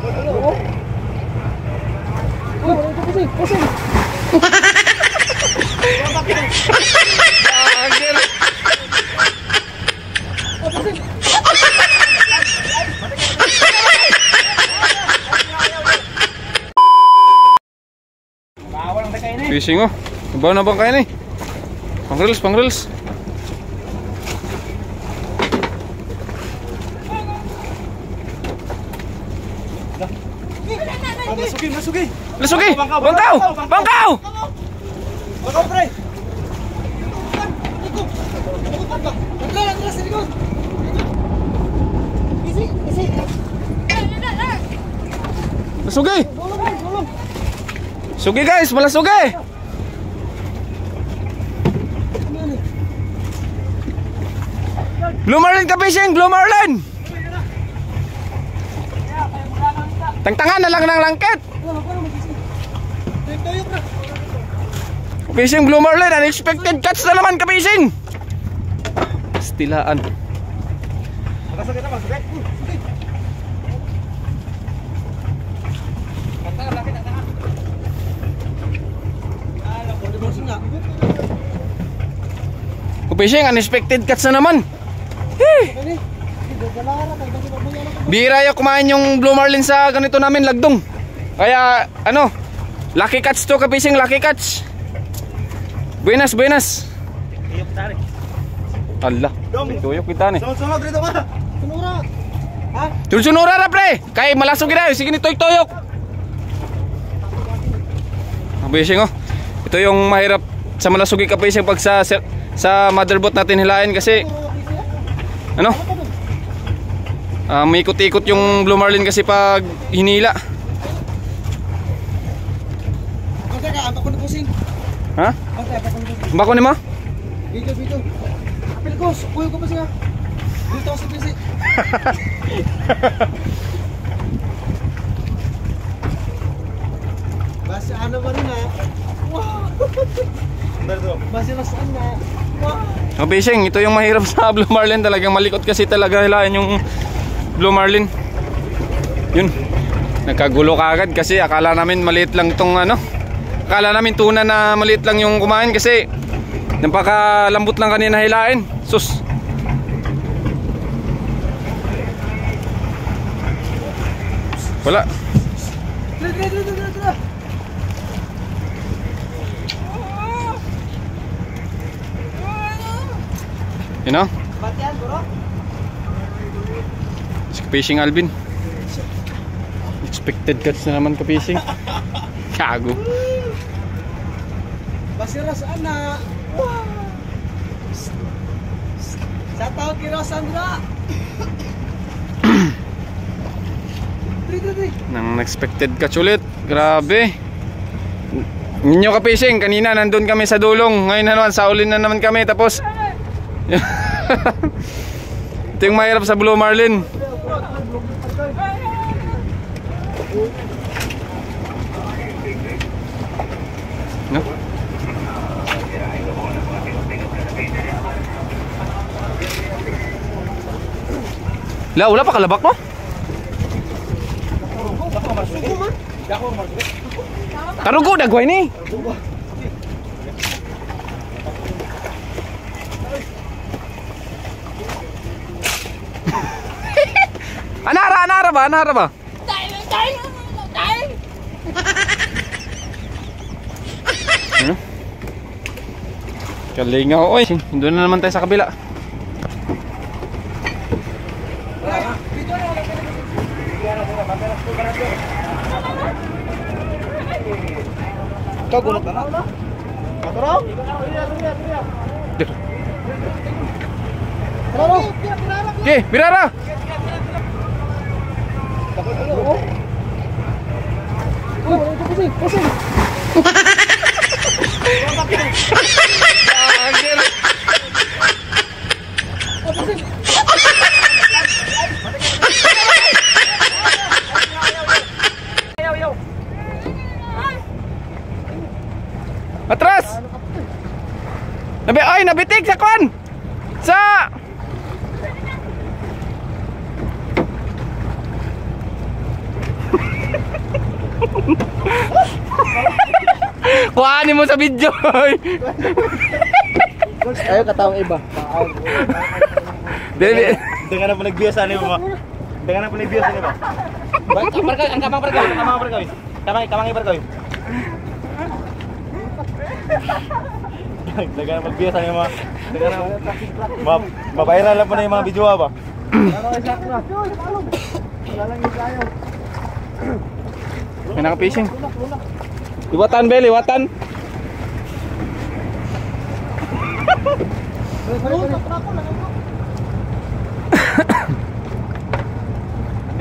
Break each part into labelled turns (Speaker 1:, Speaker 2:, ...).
Speaker 1: Pusing.
Speaker 2: Fishing oh. Bawa na bang kaya ni? Pang reels. Masugi. Bangkaw. Bangkaw, pre. Masugi. Sugi guys, malah sugi. Blue Marlin ka fishing, Blue Marlin. Tangtangan na lang ng langkit. Fishing Blue Marlin, unexpected catch na naman ka fishing. Stilaan. Fishing, unexpected catch na naman. Bira yung kumain yung Blue Marlin sa ganito namin lagdong. Kaya ano, lucky catch to ka fishing, lucky catch. Buenas.
Speaker 1: Tuyok tari.
Speaker 2: Allah. Tuyok kita ni.
Speaker 1: Sunod dito ka. Sunura. Ha?
Speaker 2: Sunura ra pre. Kay malasog gid sige ni tuyok. Fishing oh. Ito yung mahirap sa malasugi ka fishing pag sa motherboat natin hilain kasi ano? May ikot-ikot yung Blue Marlin kasi pag hinila. Ha? Bako ni mo?
Speaker 1: Video. Apil ko, kuyo ko pa siya. Dito ako sa PC. Basta ano ba rin ha? Wow! Basta nasaan na? Wow!
Speaker 2: Fishing, ito yung mahirap sa Blue Marlin. Talagang malikot kasi talaga hilain yung Blue Marlin. Yun. Nagkagulo kagad kasi akala namin maliit lang tong ano. Akala namin tuna na maliit lang yung kumain kasi napakalambot lang kanina hilain. Sus. Wala. You know?
Speaker 1: Batian, bro?
Speaker 2: Fishing Alvin. Expected catch na naman ka fishing. Kago.
Speaker 1: Basira saan na? Wow! Sa tao kira Sandra.
Speaker 2: Nang expected catch ulit. Grabe. Ninyo ka fishing. Kanina nandun kami sa dulong. Ngayon na naman sa ulin na naman kami. Tapos ito yung mahirap sa Blue Marlin. No? Wala pa kalabak mo? Tarugo dagway ni. Anara ba? Ano? Kalingaw, oy. Doon na naman tayo sa kabila.
Speaker 1: Ikaw gulot na na? Maturaw?
Speaker 2: Okay, birara!
Speaker 1: Pusing!
Speaker 2: Atras! Nabitik sa kwan! Sa... Kuhanin mo sa video.
Speaker 1: Ayaw katawang iba.
Speaker 2: Dili.
Speaker 3: Dengan na panagbiyo sa mo. Dengan na panagbiyo sa mo. Kamar ka, ang kamang parkaw, kamang parkaw. Kamang iparkaw. Dengan na magbiyo sa mo. Dengan na mabayran lang po na yung mga video ba.
Speaker 2: May naka-fishing. Liwatan, Bel, liwatan.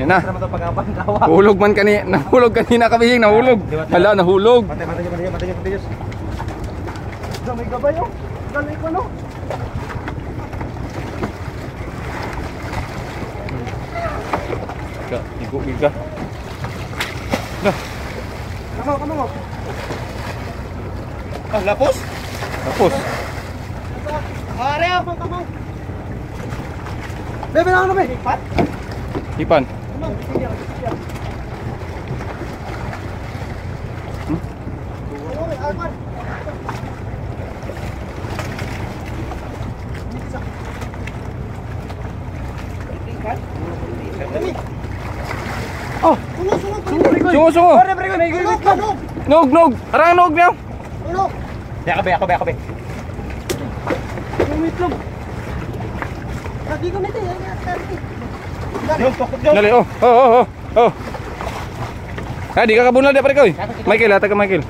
Speaker 2: Yan na. Nahulog man kanina. Nahulog kanina kabihing. Nahulog. Hala, nahulog.
Speaker 3: Matay.
Speaker 1: May gabay oh. Galing ko no.
Speaker 2: Igo. Nah.
Speaker 1: Kamo.
Speaker 3: Ah, lapos.
Speaker 2: Tapos.
Speaker 1: Are kamo. Bebe lang na be. Pat.
Speaker 2: Ipan. Oh, sungo. Nog. Arang nog niya.
Speaker 3: Ako be.
Speaker 1: Umitlog. Lagi ko nito yan.
Speaker 2: Dali, oh. Ah, di ka kabunal dia pare koy. Michael, ata ka Michael.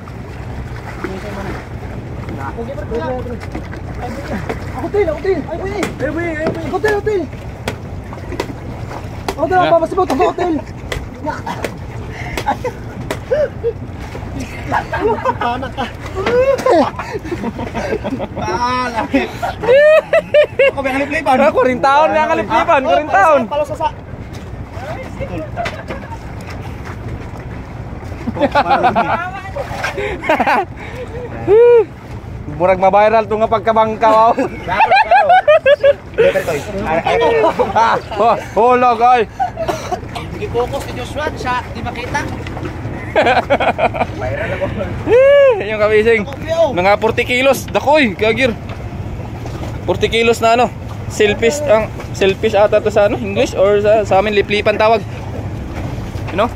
Speaker 1: Hotel. Ay, hotel. Hotel, papasibot ako hotel. Panak ka.
Speaker 3: Ako be kalip-lipan.
Speaker 2: 40 taon na kalip-lipan, 40 taon.
Speaker 1: Palo sa.
Speaker 2: Murag ma-viral to nga pagkabangkaw. Hulog ay.
Speaker 1: Hindi focus ni Joshua siya, di makita.
Speaker 2: Yung kabising. Mga 40 kilos, dakoy, gagir. 40 kilos na ano. Selfish ata to sa ano, English or sa amin liplipan tawag. You know?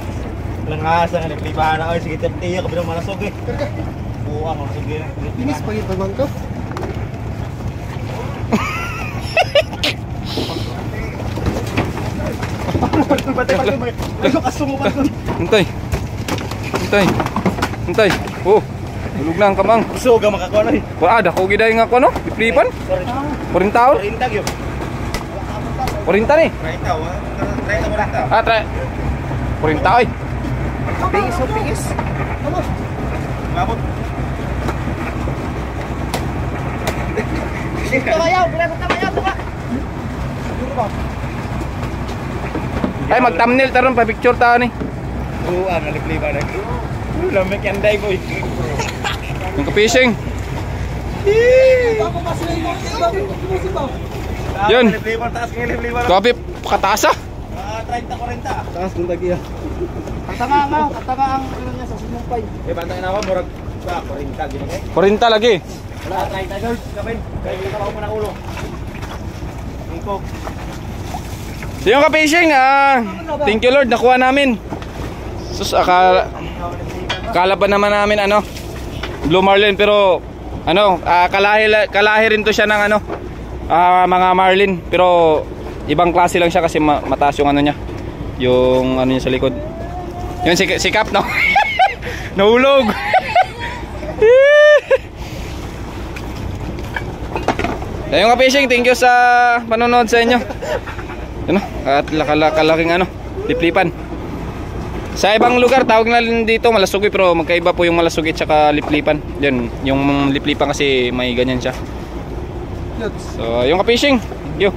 Speaker 3: Langasa nga liplipan na. Ay, sige, tiyo ka bilang malasog eh. Buwang, malasog eh.
Speaker 1: Binis pagi pagmangko.
Speaker 2: Hintay. Oh, hulog na ang kamang.
Speaker 3: Gusto ka makakuha na eh.
Speaker 2: Wala, dako giday nga ko no, liplipan. 40 taon.
Speaker 3: 40 yun.
Speaker 2: 40 ni.
Speaker 3: 30.
Speaker 2: Ah, 40 ay.
Speaker 1: Bingis. Tama.
Speaker 3: Mabot.
Speaker 1: Tamayaw, tama.
Speaker 2: Ay, mag-thumbnail taron pa picture ta ni.
Speaker 3: Buwang, liplipan na. Lamig yan day boy.
Speaker 2: Yung ka-fishing.
Speaker 1: Bago kasi yung
Speaker 2: Yun.
Speaker 3: Liplipan, taas nga liplipan.
Speaker 2: Grabe, pakataas ah.
Speaker 3: 30-40.
Speaker 1: taas ng lagi ah. Katanga ang ano niya sa sinumpay.
Speaker 3: Eh, bantay na ako, murag 40 gini eh.
Speaker 2: 40 lagi.
Speaker 3: Wala, 30 girls, kapin. Kaya hindi ka mo ng ulo. Iko.
Speaker 2: So yung ka-fishing, thank you Lord, nakuha namin. Sus, akala pa naman namin ano, Blue Marlin, pero ano, kalahi rin to siya ng ano, mga Marlin, pero ibang klase lang siya kasi mataas yung ano niya, yung ano niya sa likod. Yun si Cap no. Nahulog. Yung ka-fishing, thank you sa panonood sa inyo. Ano, at kalaking ano, liplipan. Sa ibang lugar tawag na rin dito malasugi, pero magkaiba po yung malasugi at saka liplipan. Yan, yung liplipan kasi may ganyan siya. So, yung ka-fishing, thank you.